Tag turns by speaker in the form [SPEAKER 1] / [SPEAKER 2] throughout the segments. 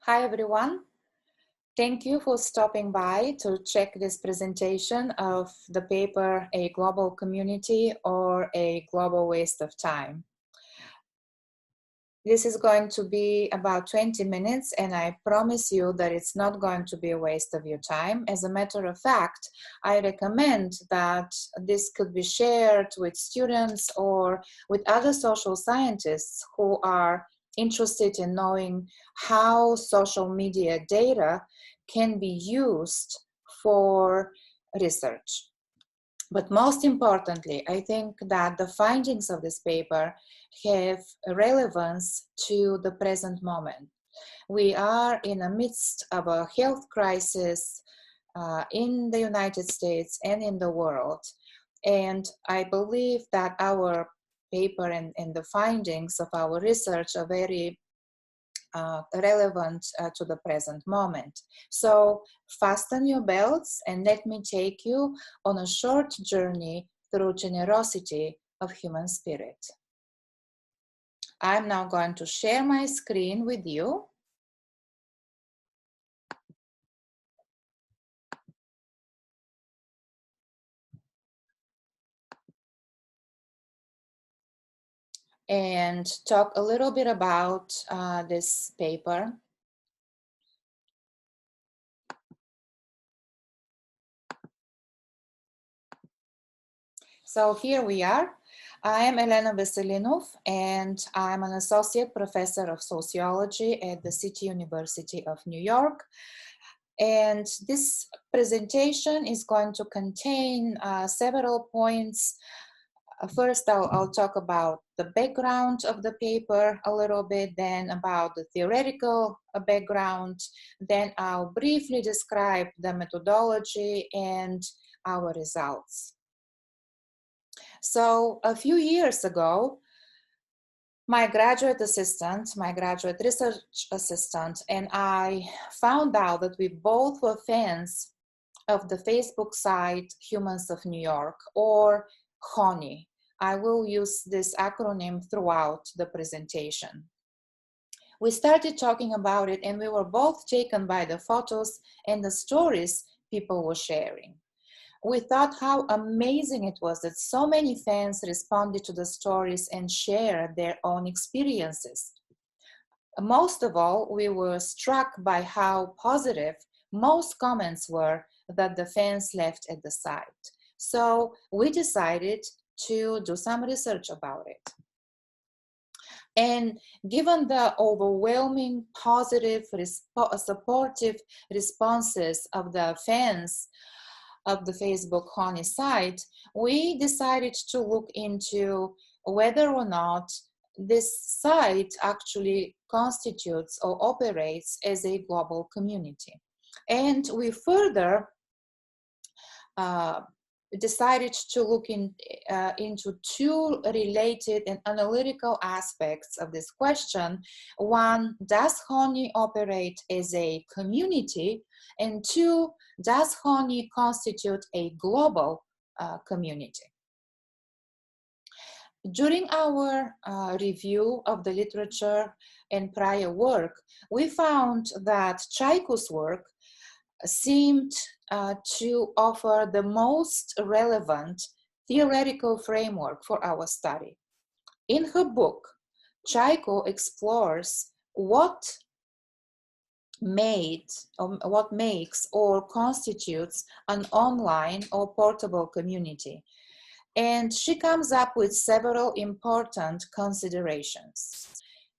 [SPEAKER 1] Hi everyone. Thank you for stopping by to check this presentation of the paper, A Global Community or a Global Waste of Time. This is going to be about 20 minutes and I promise you that it's not going to be a waste of your time. As a matter of fact, I recommend that this could be shared with students or with other social scientists who are interested in knowing how social media data can be used for research. But most importantly, I think that the findings of this paper have relevance to the present moment. We are in the midst of a health crisis in the United States and in the world. And I believe that our paper and the findings of our research are very relevant to the present moment. So fasten your belts and let me take you on a short journey through generosity of human spirit. I'm now going to share my screen with you. And talk a little bit about this paper. So here we are. I am Elena Vesselinov and I'm an associate professor of sociology at the City University of New York. And this presentation is going to contain several points. First, I'll talk about the background of the paper a little bit, then about the theoretical background, then I'll briefly describe the methodology and our results. So a few years ago, my graduate research assistant, and I found out that we both were fans of the Facebook site Humans of New York, or HONY. I will use this acronym throughout the presentation. We started talking about it and we were both taken by the photos and the stories people were sharing. We thought how amazing it was that so many fans responded to the stories and shared their own experiences. Most of all, we were struck by how positive most comments were that the fans left at the site. So we decided to do some research about it. And given the overwhelming positive, supportive responses of the fans of the Facebook Honey site, we decided to look into whether or not this site actually constitutes or operates as a global community. And we further decided to look into two related and analytical aspects of this question. One, does Honey operate as a community? And two, does Honey constitute a global community? During our review of the literature and prior work, we found that Chaiko's work seemed to offer the most relevant theoretical framework for our study. In her book, Chaiko explores what makes or constitutes an online or portable community. And she comes up with several important considerations.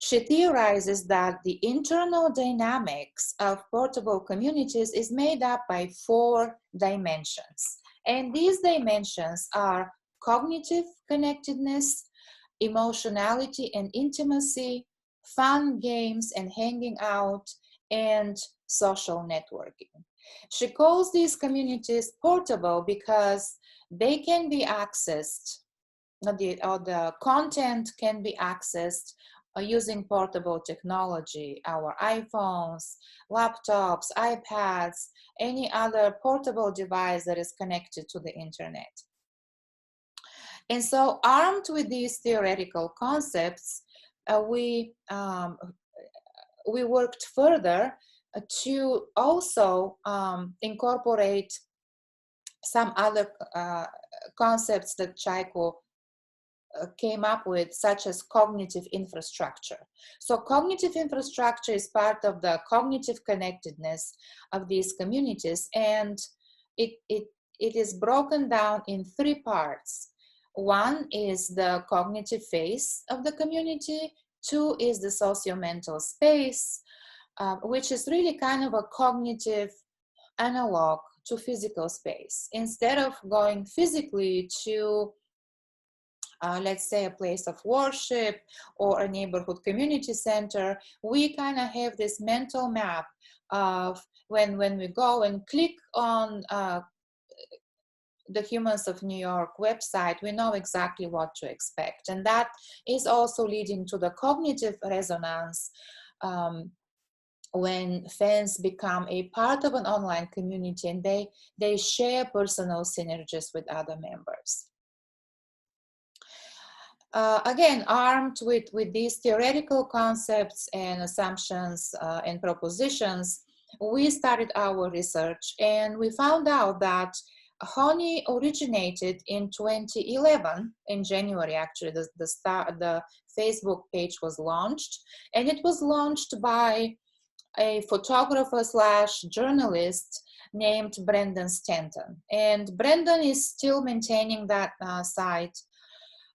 [SPEAKER 1] She theorizes that the internal dynamics of portable communities is made up by 4 dimensions. And these dimensions are cognitive connectedness, emotionality and intimacy, fun, games and hanging out, and social networking. She calls these communities portable because they can be accessed, or the content can be accessed using portable technology, our iPhones, laptops, iPads, any other portable device that is connected to the internet. And so armed with these theoretical concepts, we we worked further to also incorporate some other concepts that Chaiko came up with, such as cognitive infrastructure. So cognitive infrastructure is part of the cognitive connectedness of these communities, and it is broken down in three parts. One is the cognitive phase of the community. Two is the socio-mental space, which is really kind of a cognitive analog to physical space. Instead of going physically to let's say a place of worship or a neighborhood community center, we kind of have this mental map of when we go and click on the Humans of New York website, we know exactly what to expect. And that is also leading to the cognitive resonance when fans become a part of an online community and they share personal synergies with other members. Again, armed with these theoretical concepts and assumptions and propositions, we started our research, and we found out that Honey originated in 2011, in January actually. The Facebook page was launched, and it was launched by a photographer slash journalist named Brendan Stanton. And Brendan is still maintaining that site,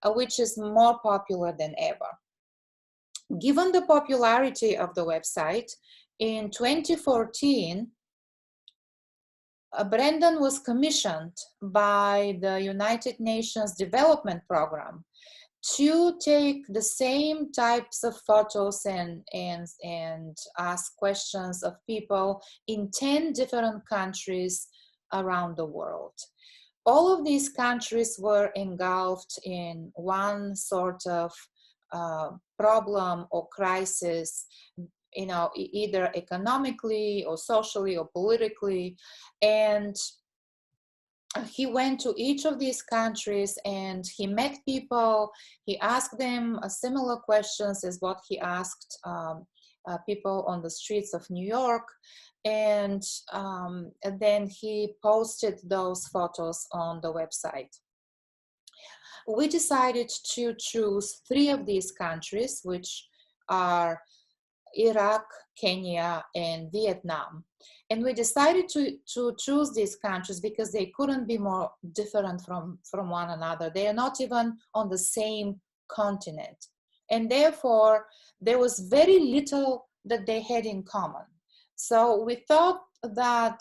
[SPEAKER 1] which is more popular than ever. Given the popularity of the website, in 2014, Brendan was commissioned by the United Nations Development Program to take the same types of photos and ask questions of people in 10 different countries around the world. All of these countries were engulfed in one sort of problem or crisis, you know, either economically or socially or politically. And he went to each of these countries and he met people. He asked them similar questions as what he asked people on the streets of New York. And then he posted those photos on the website. We decided to choose 3 of these countries, which are Iraq, Kenya, and Vietnam. And we decided to choose these countries because they couldn't be more different from one another. They are not even on the same continent. And therefore, there was very little that they had in common. So we thought that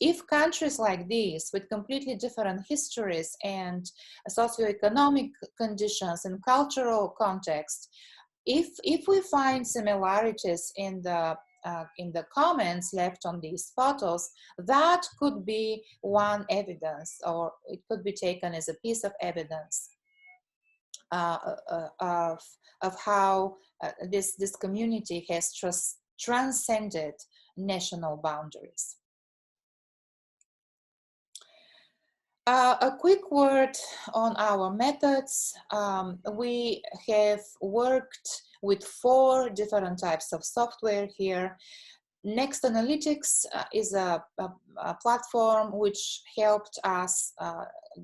[SPEAKER 1] if countries like these with completely different histories and socioeconomic conditions and cultural context, if we find similarities in the comments left on these photos, that could be one evidence, or it could be taken as a piece of evidence of how this community has transcended national boundaries. A quick word on our methods. We have worked with 4 different types of software here. Next Analytics is a platform which helped us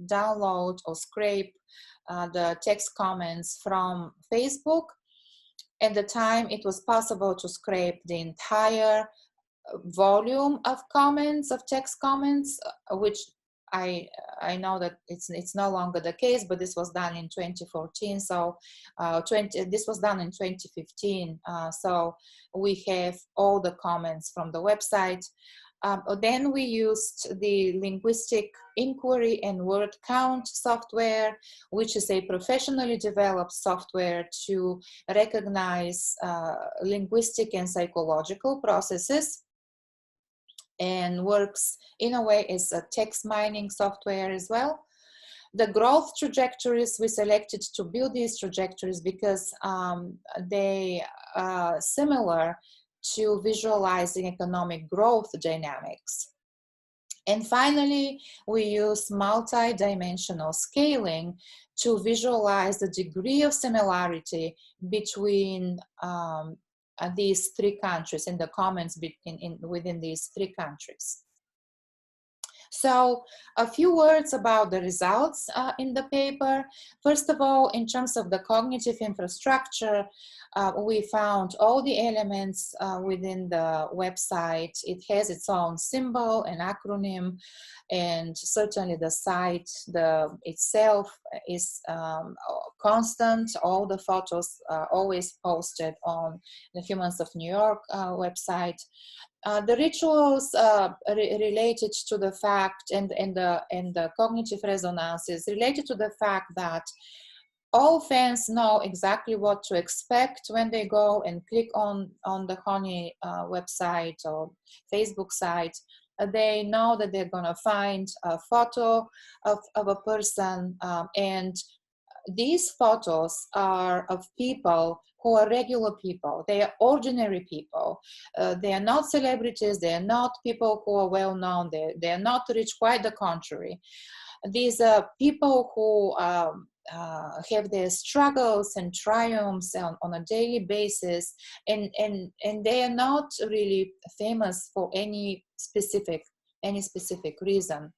[SPEAKER 1] download or scrape the text comments from Facebook. At the time, it was possible to scrape the entire volume of comments, of text comments, which I know that it's no longer the case, but this was done in 2014. So this was done in 2015. So we have all the comments from the website. Then we used the linguistic inquiry and word count software, which is a professionally developed software to recognize linguistic and psychological processes, and works in a way as a text mining software as well. The growth trajectories, we selected to build these trajectories because they are similar to visualizing economic growth dynamics. And finally, we use multidimensional scaling to visualize the degree of similarity between these three countries, in the comments within these three countries. So a few words about the results in the paper. First of all, in terms of the cognitive infrastructure, we found all the elements within the website. It has its own symbol and acronym, and certainly the site itself is constant. All the photos are always posted on the Humans of New York website. The rituals related to the fact and the cognitive resonance is related to the fact that all fans know exactly what to expect when they go and click on the Honey website or Facebook site. They know that they're going to find a photo of a person, and these photos are of people who are regular people. They are ordinary people. They are not celebrities. They are not people who are well known. They are not rich, quite the contrary. These are people who have their struggles and triumphs on a daily basis, and they are not really famous for any specific reason.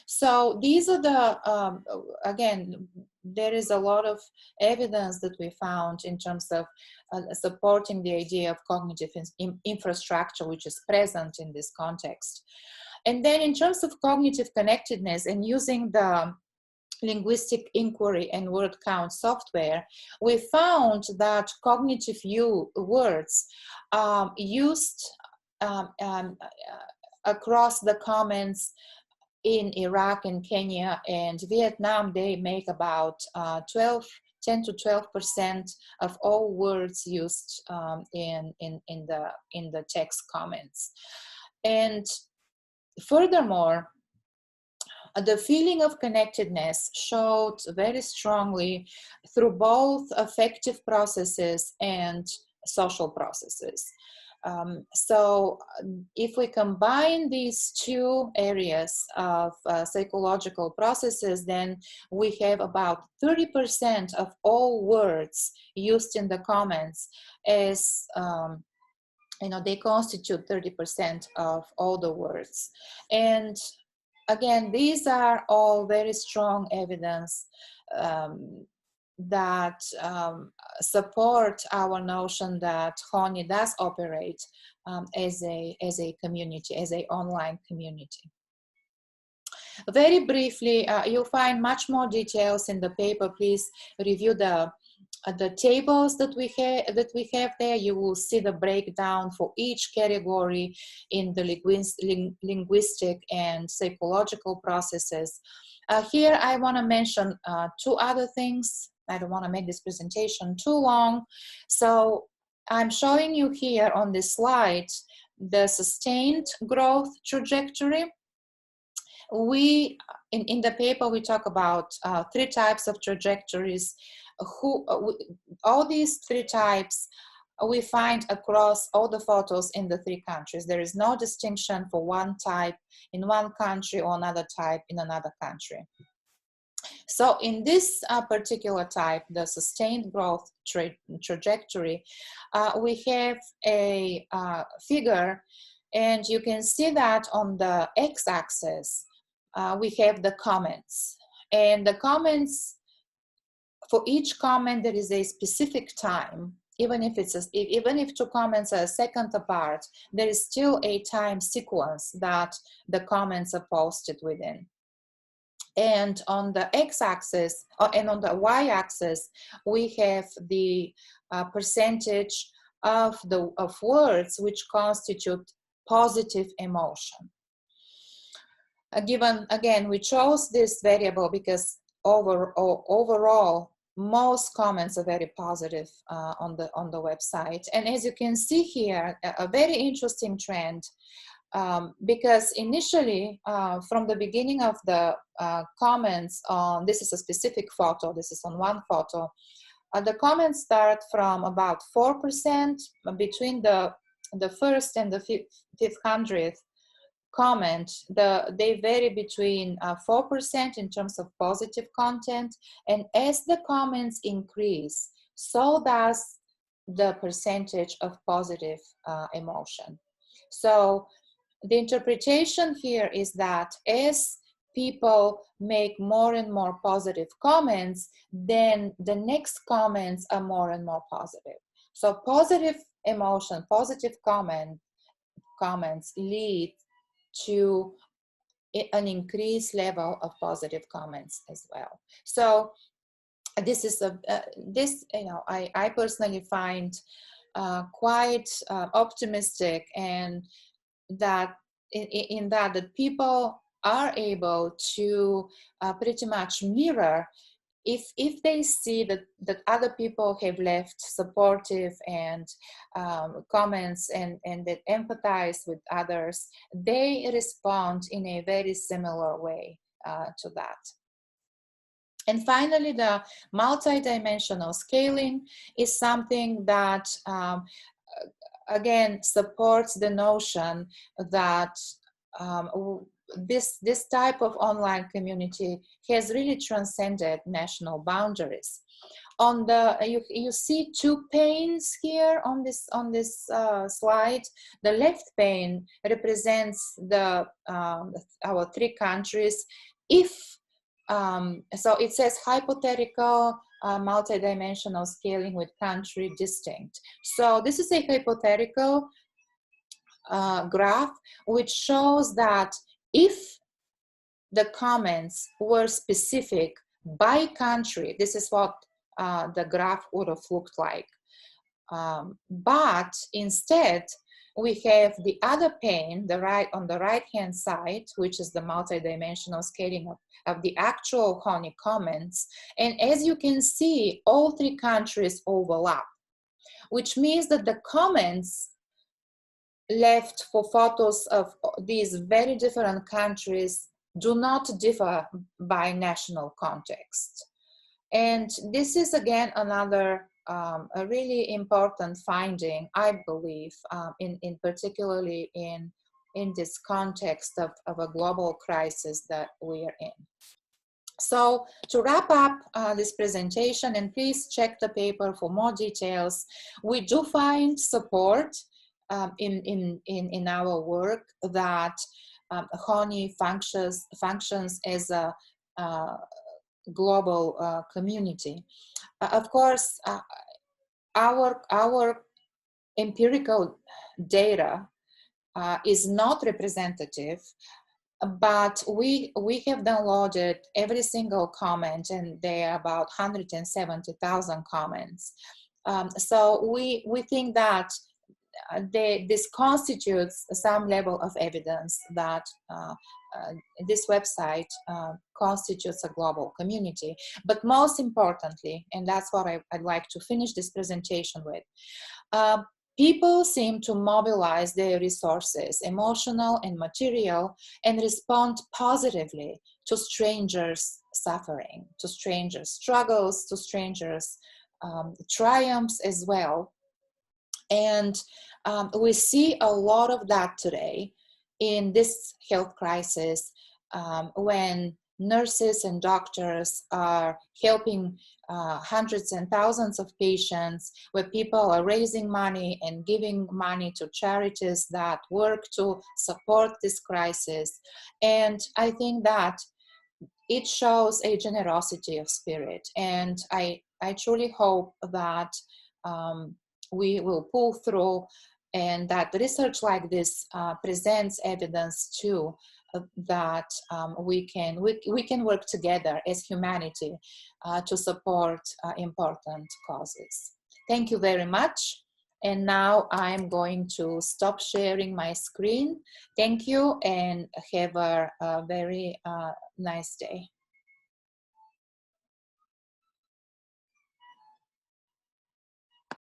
[SPEAKER 1] So these are the, again, there is a lot of evidence that we found in terms of supporting the idea of cognitive infrastructure, which is present in this context. And then in terms of cognitive connectedness and using the linguistic inquiry and word count software, we found that cognitive words used across the comments in Iraq and Kenya and Vietnam, they make about 10 to 12% of all words used in the text comments. And furthermore, the feeling of connectedness showed very strongly through both affective processes and social processes. So if we combine these two areas of psychological processes, then we have about 30% of all words used in the comments as, they constitute 30% of all the words. And again, these are all very strong evidence that support our notion that Honey does operate as a community, as an online community. Very briefly, you'll find much more details in the paper. Please review the tables that we have there. You will see the breakdown for each category in the linguistic and psychological processes. Here I want to mention two other things. I don't want to make this presentation too long. So I'm showing you here on this slide the sustained growth trajectory. In the paper, we talk about three types of trajectories. All these three types we find across all the photos in the three countries. There is no distinction for one type in one country or another type in another country. So in this particular type, the sustained growth trajectory, we have a figure, and you can see that on the x-axis, we have the comments. And the comments, for each comment, there is a specific time. Even if two comments are a second apart, there is still a time sequence that the comments are posted within. And on the x-axis and on the y-axis, we have the percentage of words which constitute positive emotion. Given, again, we chose this variable because overall, most comments are very positive on the website. And as you can see here, a very interesting trend, because initially, from the beginning of the comments on, this is a specific photo, this is on one photo, the comments start from about 4%. Between the first and the 500th comment, they vary between 4% in terms of positive content, and as the comments increase, so does the percentage of positive emotion. So the interpretation here is that as people make more and more positive comments, then the next comments are more and more positive. So positive emotion, positive comments lead to an increased level of positive comments as well. So this is this, you know, I personally find quite optimistic, and that in that the people are able to pretty much mirror, if they see that other people have left supportive and comments and that empathize with others, they respond in a very similar way to that. And finally, the multidimensional scaling is something that again supports the notion that this type of online community has really transcended national boundaries. On the you see two panes here on this slide. The left pane represents the our three countries. If so it says hypothetical multidimensional scaling with country distinct. So this is a hypothetical graph which shows that if the comments were specific by country, this is what the graph would have looked like. But instead, we have the other pane, on the right-hand side, which is the multidimensional scaling of the actual honey comments. And as you can see, all three countries overlap, which means that the comments left for photos of these very different countries do not differ by national context. And this is again another a really important finding, I believe, in particularly in this context of a global crisis that we are in. So to wrap up this presentation, and please check the paper for more details, we do find support in our work that honey functions as a global community. Of course, our empirical data is not representative, but we have downloaded every single comment, and there are about 170,000 comments. So we think that this constitutes some level of evidence that this website constitutes a global community. But most importantly, and that's what I'd like to finish this presentation with, people seem to mobilize their resources, emotional and material, and respond positively to strangers' suffering, to strangers' struggles, to strangers' triumphs as well. And we see a lot of that today in this health crisis, when nurses and doctors are helping hundreds and thousands of patients, where people are raising money and giving money to charities that work to support this crisis. And I think that it shows a generosity of spirit. And I truly hope that we will pull through, and that research like this presents evidence too that we can work together as humanity to support important causes. Thank you very much. And now I'm going to stop sharing my screen. Thank you, and have a very nice day.